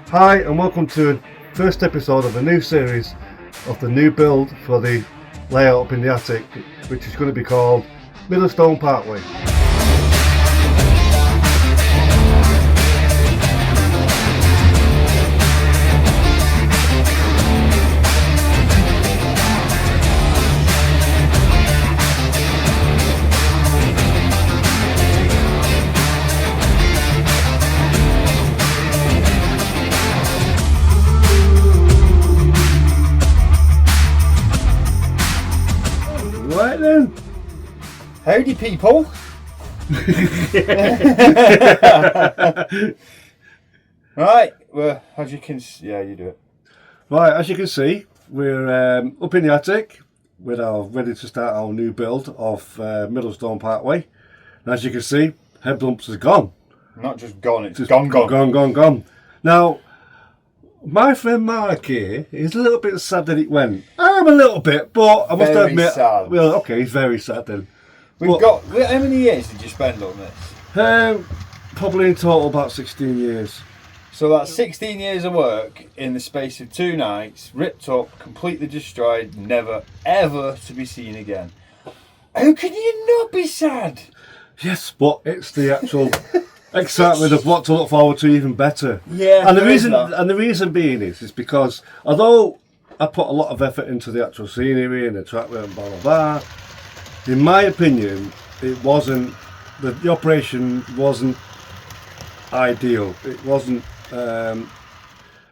Hi and welcome to the first episode of the new series of the new build for the layout up in the attic, which is going to be called Middlestone Parkway. Right then. Howdy people. Right, well, as you can see, yeah, you do it. Right, as you can see, we're up in the attic with our ready to start our new build of Middlestone Parkway. And as you can see, Headbumps is gone. Not just gone, it's gone. Gone. Now, my friend Mark here is a little bit sad that it went. I'm a little bit, but I must admit, sad. Well, okay, he's very sad then. How many years did you spend on this? Probably in total about 16 years. So that's 16 years of work in the space of 2 nights, ripped up, completely destroyed, never ever to be seen again. How can you not be sad? Yes, but it's the actual excitement of what to look forward to even better. Yeah, and the reason being is because although I put a lot of effort into the actual scenery and the track work and blah blah blah, in my opinion, it wasn't the operation wasn't ideal. It wasn't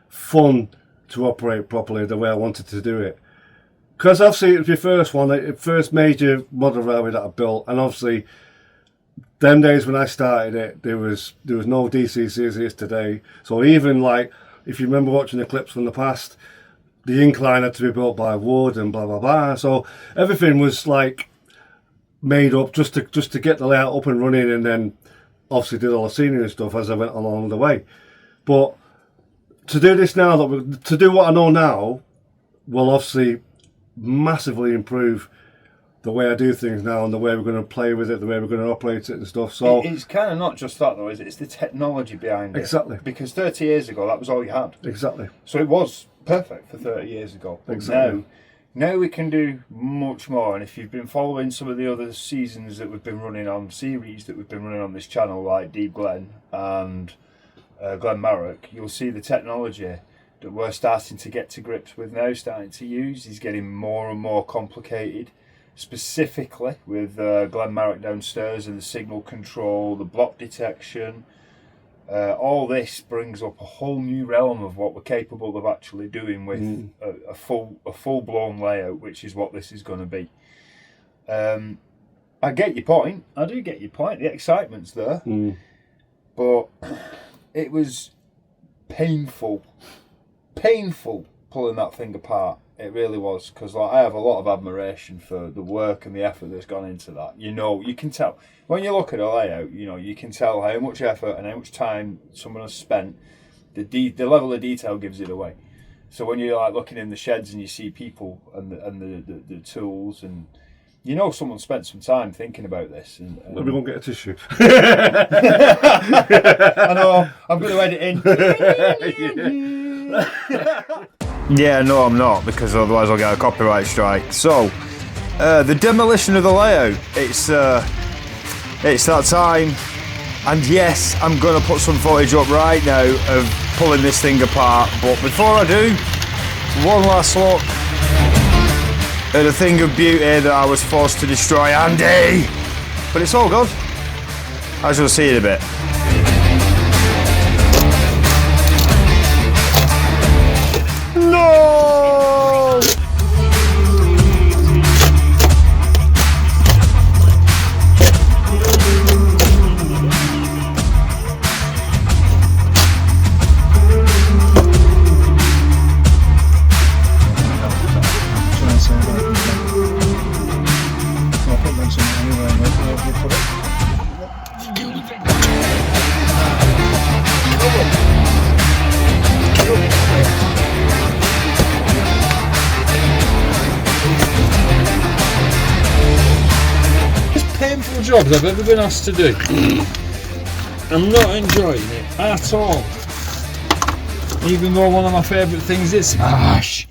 fun to operate properly the way I wanted to do it. Because obviously it was the first major model railway that I built, and obviously them days when I started it, there was no DCC as it is today. So even like, if you remember watching the clips from the past, the incline had to be built by wood and blah blah blah. So everything was like made up just to get the layout up and running, and then obviously did all the scenery and stuff as I went along the way. But to do this now, to do what I know now, will obviously massively improve the way I do things now and the way we're going to play with it, the way we're going to operate it and stuff. So it's kind of not just that though, is it? It's the technology behind it. Exactly. Because 30 years ago, that was all you had. Exactly. So it was perfect for 30 years ago. But Exactly. Now we can do much more. And if you've been following some of the other seasons that we've been running on, series that we've been running on this channel, like Deep Glen and Glen Marrock, you'll see the technology that we're starting to get to grips with now, starting to use, is getting more and more complicated. Specifically with Glen Marrock downstairs and the signal control, the block detection, all this brings up a whole new realm of what we're capable of actually doing with a full-blown layout, which is what this is going to be. I get your point. I do get your point. The excitement's there, but it was painful pulling that thing apart. It really was, because like, I have a lot of admiration for the work and the effort that's gone into that. You can tell when you look at a layout. You can tell how much effort and how much time someone has spent. The level of detail gives it away. So when you're like looking in the sheds and you see people and the tools, and someone spent some time thinking about this. And we won't get a tissue. I know. I'm going to edit in. Yeah, no, I'm not, because otherwise I'll get a copyright strike. So, the demolition of the layout. It's that time, and yes, I'm going to put some footage up right now of pulling this thing apart. But before I do, one last look at a thing of beauty that I was forced to destroy, Andy. But it's all good. I shall see you in a bit. No! Jobs I've ever been asked to do. I'm not enjoying it at all. Even though one of my favourite things is smash.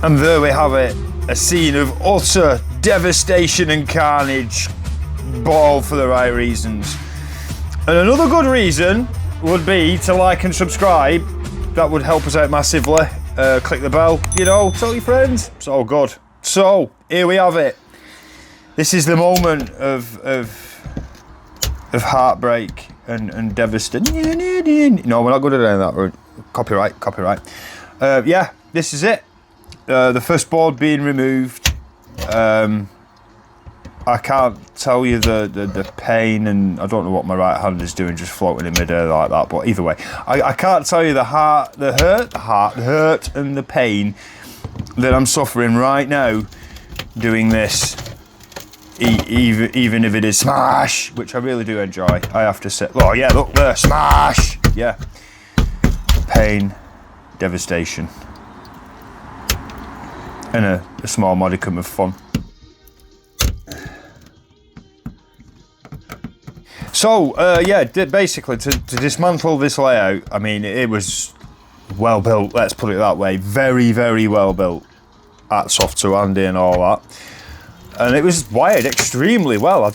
And there we have it, a scene of utter devastation and carnage, but all for the right reasons. And another good reason would be to like and subscribe. That would help us out massively. Click the bell, you know, tell your friends. It's all good. So, here we have it. This is the moment of heartbreak and devastation. No, we're not good at that. Copyright. Yeah, this is it. The first board being removed. I can't tell you the pain, and I don't know what my right hand is doing, just floating in midair like that. But either way, I can't tell you the hurt and the pain that I'm suffering right now doing this. Even if it is smash, which I really do enjoy, I have to say. Oh yeah, look there, smash. Yeah, pain, devastation, and a small modicum of fun. So, yeah, basically, to dismantle this layout, I mean, it was well built, let's put it that way. Very, very well built. Hats off to Andy and all that. And it was wired extremely well. I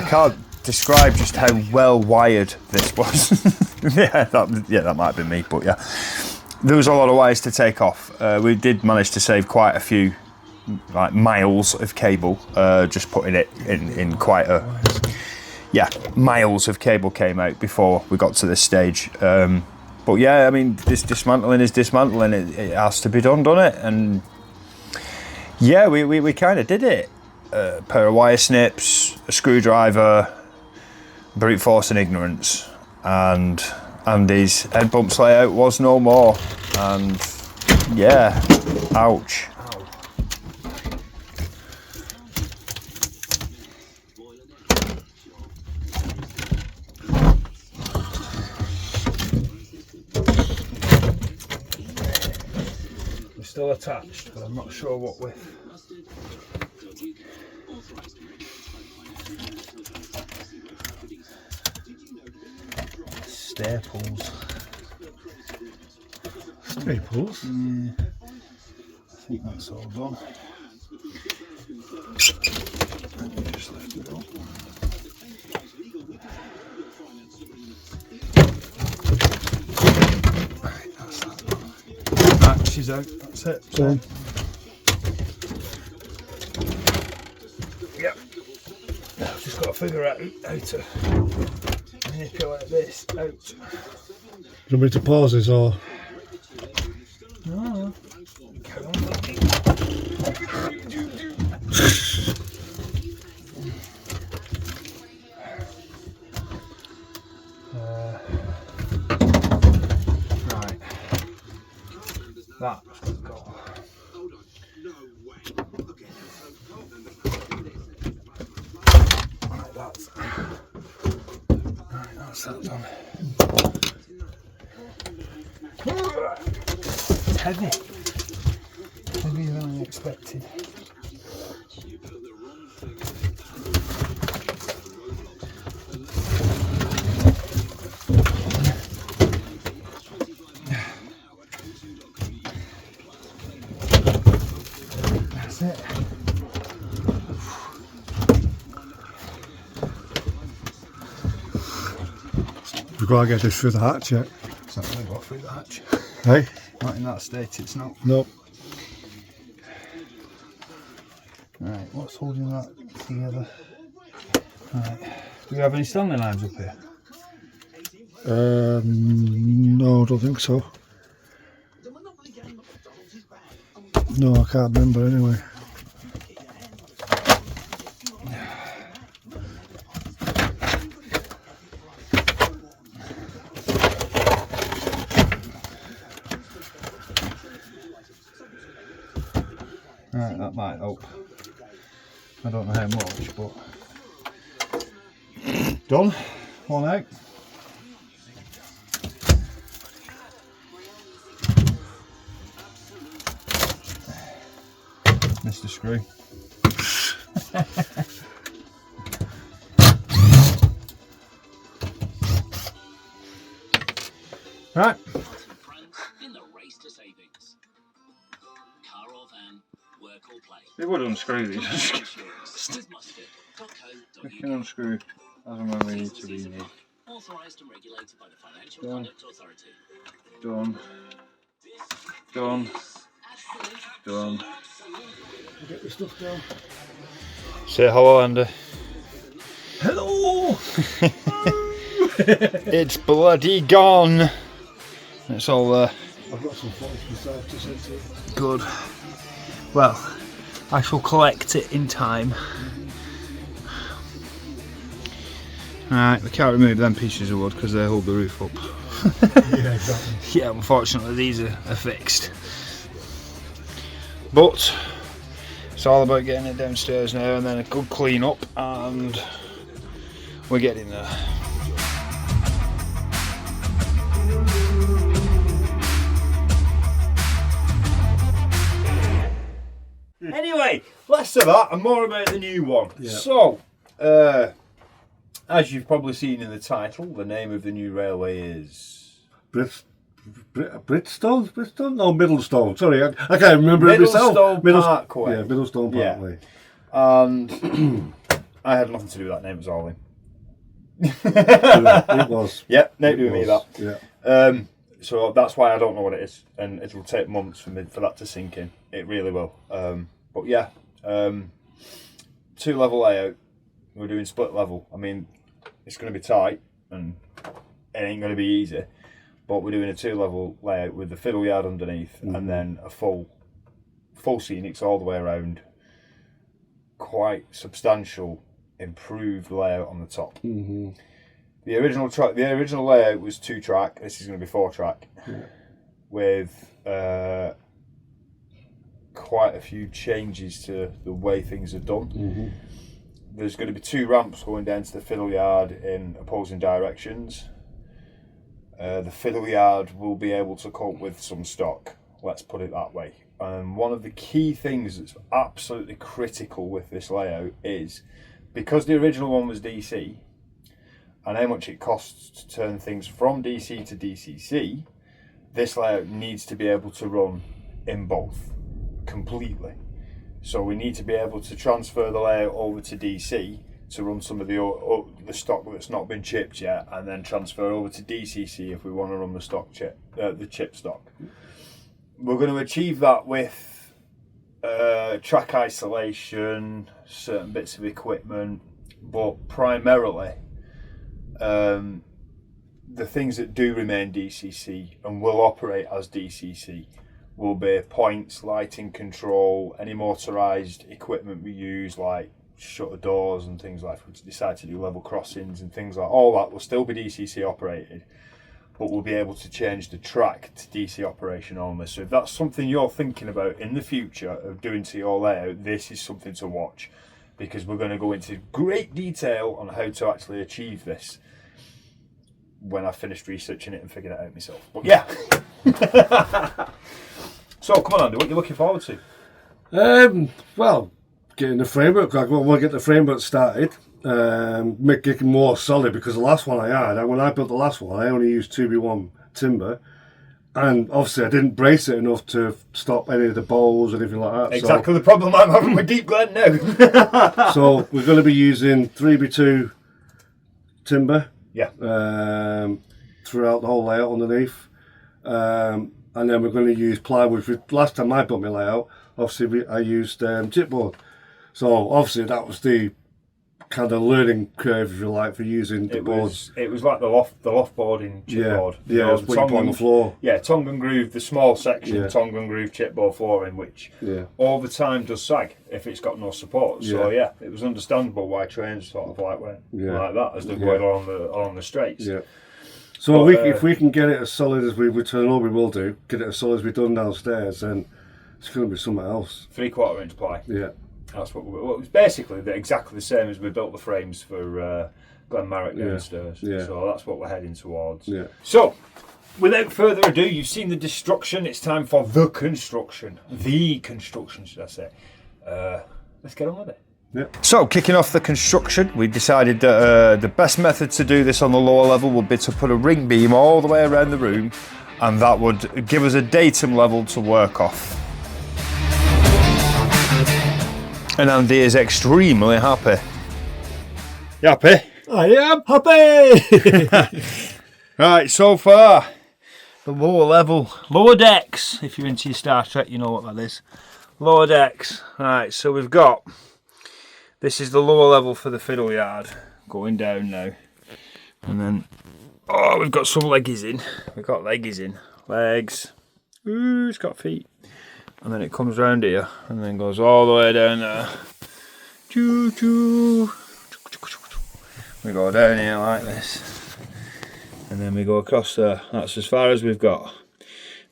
can't describe just how well wired this was. yeah, that might have been me, but yeah. There was a lot of wires to take off. We did manage to save quite a few like miles of cable, just putting it in quite a... Yeah, miles of cable came out before we got to this stage. But yeah, I mean, this dismantling is dismantling. It has to be done, doesn't it? And yeah, we kind of did it. A pair of wire snips, a screwdriver, brute force and ignorance. And Andy's Headbumps layout was no more. And yeah, ouch. Still attached, but I'm not sure what with. Staples. Staples? Yeah. I think that's all done. Let me just let it go. Right, that's that done. Right, she's out. That's it. So. Yep. Now I've just got to figure out how to manipulate this out. Do you want me to pause this or? No. Carry on. Right. That's going to go. Right, that's that done. It's heavy. Heavier than I expected. That's it. We've got to get this through the hatch yet. It's not really got through the hatch. Hey? Not in that state, it's not. Nope. Right, what's holding that together? Right. Do we have any standing lines up here? No, I don't think so. No, I can't remember anyway. Right, that might help. I don't know how much, but done. One out. unscrew. Right. They would unscrew these. We can unscrew as and when we need to be used. Done. Done. Done. Done. Get the stuff down. Say hello, Andy. Hello! It's bloody gone. It's all there. I've got some footage myself to send to you. Good. Well, I shall collect it in time. Right, we can't remove them pieces of wood because they hold the roof up. Yeah, exactly. Yeah, unfortunately these are fixed. But it's all about getting it downstairs now and then a good clean up and we're getting there. Anyway, less of that and more about the new one. Yeah. So, as you've probably seen in the title, the name of the new railway is Bridgestone? Bridgestone? No, Middlestone. Sorry, I can't remember it myself. Middlestone Parkway. Yeah, Middlestone Parkway. And I had nothing to do with that name, it was Ollie. It was. Yep, nothing to do with me that. Yeah. So that's why I don't know what it is, and it will take months for that to sink in. It really will. But yeah, 2-level layout. We're doing split level. I mean, it's going to be tight and it ain't going to be easy. But we're doing a 2-level layout with the fiddle yard underneath and then a full scenics all the way around. Quite substantial, improved layout on the top. Mm-hmm. The original layout was 2-track. This is going to be 4-track, with quite a few changes to the way things are done. Mm-hmm. There's going to be 2 ramps going down to the fiddle yard in opposing directions. The fiddle yard will be able to cope with some stock. Let's put it that way. One of the key things that's absolutely critical with this layout is because the original one was DC. And how much it costs to turn things from DC to DCC, this layout needs to be able to run in both completely. So we need to be able to transfer the layout over to DC to run some of the stock that's not been chipped yet, and then transfer over to DCC if we want to run the chip stock. We're going to achieve that with track isolation, certain bits of equipment, but primarily the things that do remain DCC and will operate as DCC will be points, lighting control, any motorised equipment we use like shutter doors and things like if we decide to do level crossings and things like all that will still be DCC operated, but we'll be able to change the track to DC operation only. So if that's something you're thinking about in the future of doing to your layout, this is something to watch, because we're going to go into great detail on how to actually achieve this when I've finished researching it and figured it out myself. But yeah. So come on, Andy, what are you looking forward to? Well, getting the framework. I want to get the framework started. Make it more solid, because the last one I had, when I built the last one, I only used 2x1 timber, and obviously I didn't brace it enough to stop any of the bowls or anything like that. Exactly the problem I'm having with Deep Glen now. So we're going to be using 3x2 timber. Yeah. Throughout the whole layout underneath. And then we're going to use plywood. Last time I built my layout, obviously I used chipboard. So obviously that was the kind of learning curve, if you like, for using the boards. It was like the loft boarding chipboard. Yeah, it's what you put on the floor. Yeah, tongue and groove, the small section, tongue and groove chipboard flooring, which all the time does sag if it's got no support. So yeah, it was understandable why trains sort of like went like that as they're going along the straights. Yeah. So if we can get it as solid as we return, all we will do, get it as solid as we've done downstairs, then it's going to be something else. 3/4 inch ply. Yeah. That's what it was basically exactly the same as we built the frames for Glen Marrock downstairs. Yeah. So that's what we're heading towards. Yeah. So, without further ado, you've seen the destruction. It's time for the construction. The construction, should I say? let's get on with it. Yep. So, kicking off the construction, we decided that the best method to do this on the lower level would be to put a ring beam all the way around the room, and that would give us a datum level to work off. And Andy is extremely happy. You happy? I am happy. Right, so far, the lower decks, if you're into your Star Trek, you know what that is. Lower decks. Right, so we've got, this is the lower level for the fiddle yard, going down now. And then, oh, we've got some leggies in. We've got leggies in. Legs. Ooh, it's got feet. And then it comes round here, and then goes all the way down there. Choo choo. We go down here like this, and then we go across there. That's as far as we've got.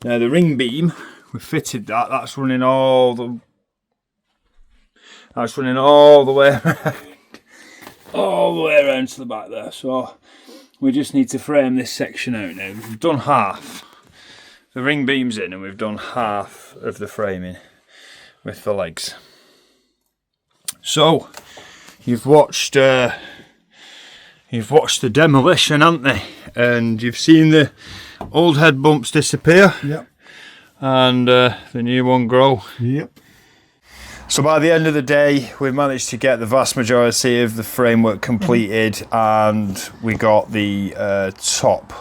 Now the ring beam, we fitted that. That's running all the way around, all the way around to the back there. So we just need to frame this section out now. We've done half. The ring beam's in, and we've done half of the framing with the legs. So you've watched the demolition, haven't they? And you've seen the old head bumps disappear. Yep. And the new one grow. Yep. So by the end of the day, we managed to get the vast majority of the framework completed, and we got the top.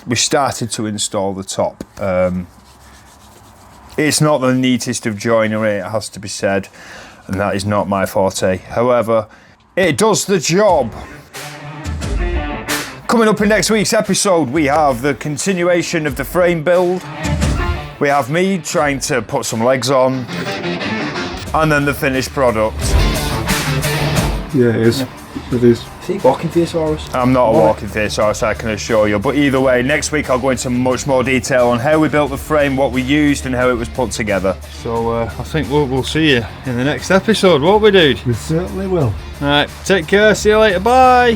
We started to install the top. It's not the neatest of joinery, it has to be said, and that is not my forte. However, it does the job. Coming up in next week's episode, we have the continuation of the frame build. We have me trying to put some legs on, and then the finished product. Yeah, it is. It is. See, walking thesaurus. I'm not a walking thesaurus, I can assure you. But either way, next week I'll go into much more detail on how we built the frame, what we used, and how it was put together. So I think we'll see you in the next episode, won't we, dude? We certainly will. Alright, take care, see you later, bye!